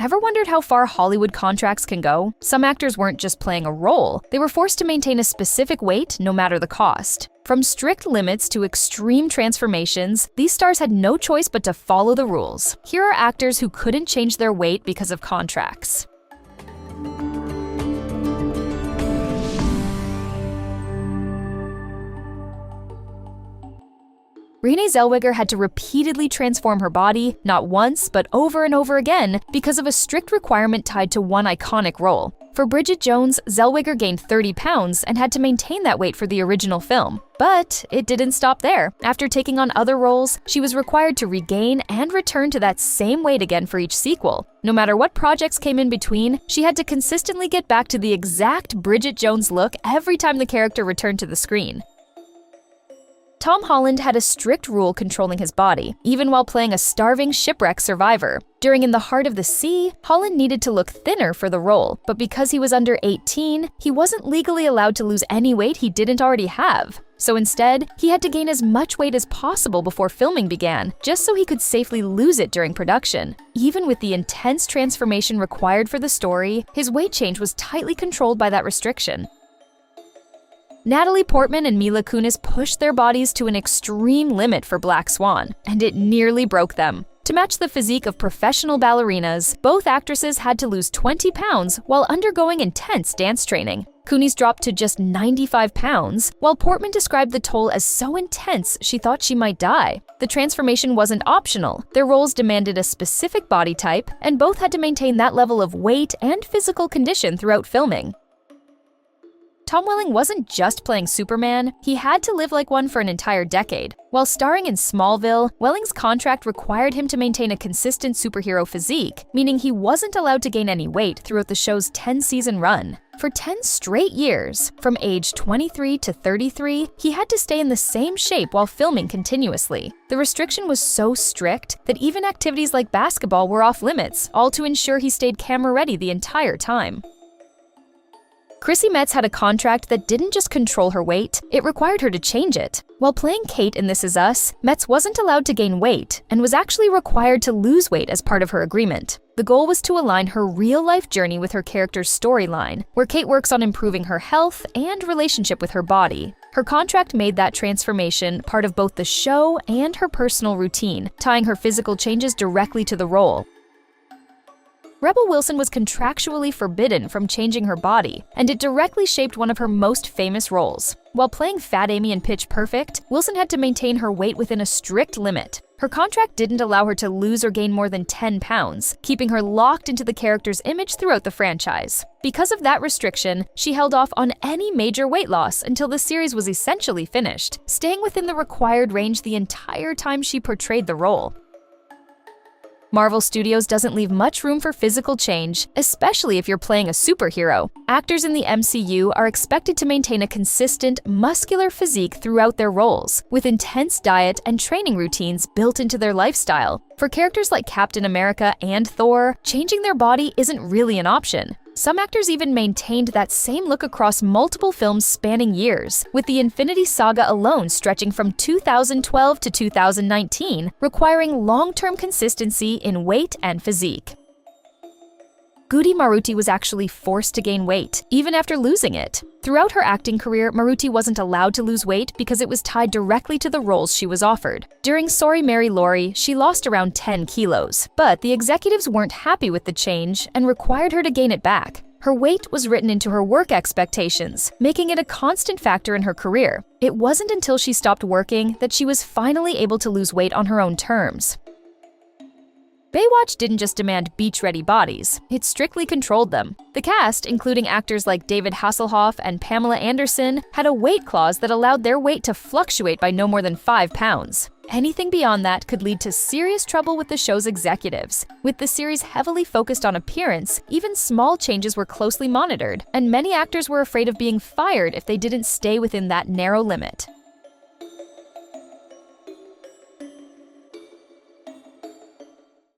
Ever wondered how far Hollywood contracts can go? Some actors weren't just playing a role, they were forced to maintain a specific weight no matter the cost. From strict limits to extreme transformations, these stars had no choice but to follow the rules. Here are actors who couldn't change their weight because of contracts. Renée Zellweger had to repeatedly transform her body, not once, but over and over again, because of a strict requirement tied to one iconic role. For Bridget Jones, Zellweger gained 30 pounds and had to maintain that weight for the original film. But it didn't stop there. After taking on other roles, she was required to regain and return to that same weight again for each sequel. No matter what projects came in between, she had to consistently get back to the exact Bridget Jones look every time the character returned to the screen. Tom Holland had a strict rule controlling his body, even while playing a starving shipwreck survivor. During In the Heart of the Sea, Holland needed to look thinner for the role, but because he was under 18, he wasn't legally allowed to lose any weight he didn't already have. So instead, he had to gain as much weight as possible before filming began, just so he could safely lose it during production. Even with the intense transformation required for the story, his weight change was tightly controlled by that restriction. Natalie Portman and Mila Kunis pushed their bodies to an extreme limit for Black Swan, and it nearly broke them. To match the physique of professional ballerinas, both actresses had to lose 20 pounds while undergoing intense dance training. Kunis dropped to just 95 pounds, while Portman described the toll as so intense she thought she might die. The transformation wasn't optional. Their roles demanded a specific body type, and both had to maintain that level of weight and physical condition throughout filming. Tom Welling wasn't just playing Superman, he had to live like one for an entire decade. While starring in Smallville, Welling's contract required him to maintain a consistent superhero physique, meaning he wasn't allowed to gain any weight throughout the show's 10-season run. For 10 straight years, from age 23 to 33, he had to stay in the same shape while filming continuously. The restriction was so strict that even activities like basketball were off limits, all to ensure he stayed camera-ready the entire time. Chrissy Metz had a contract that didn't just control her weight, it required her to change it. While playing Kate in This Is Us, Metz wasn't allowed to gain weight and was actually required to lose weight as part of her agreement. The goal was to align her real-life journey with her character's storyline, where Kate works on improving her health and relationship with her body. Her contract made that transformation part of both the show and her personal routine, tying her physical changes directly to the role. Rebel Wilson was contractually forbidden from changing her body, and it directly shaped one of her most famous roles. While playing Fat Amy in Pitch Perfect, Wilson had to maintain her weight within a strict limit. Her contract didn't allow her to lose or gain more than 10 pounds, keeping her locked into the character's image throughout the franchise. Because of that restriction, she held off on any major weight loss until the series was essentially finished, staying within the required range the entire time she portrayed the role. Marvel Studios doesn't leave much room for physical change, especially if you're playing a superhero. Actors in the MCU are expected to maintain a consistent, muscular physique throughout their roles, with intense diet and training routines built into their lifestyle. For characters like Captain America and Thor, changing their body isn't really an option. Some actors even maintained that same look across multiple films spanning years, with the Infinity Saga alone stretching from 2012 to 2019, requiring long-term consistency in weight and physique. Guddi Maruti was actually forced to gain weight, even after losing it. Throughout her acting career, Maruti wasn't allowed to lose weight because it was tied directly to the roles she was offered. During Sorry Mary Laurie, she lost around 10 kilos, but the executives weren't happy with the change and required her to gain it back. Her weight was written into her work expectations, making it a constant factor in her career. It wasn't until she stopped working that she was finally able to lose weight on her own terms. Baywatch didn't just demand beach-ready bodies, it strictly controlled them. The cast, including actors like David Hasselhoff and Pamela Anderson, had a weight clause that allowed their weight to fluctuate by no more than 5 pounds. Anything beyond that could lead to serious trouble with the show's executives. With the series heavily focused on appearance, even small changes were closely monitored, and many actors were afraid of being fired if they didn't stay within that narrow limit.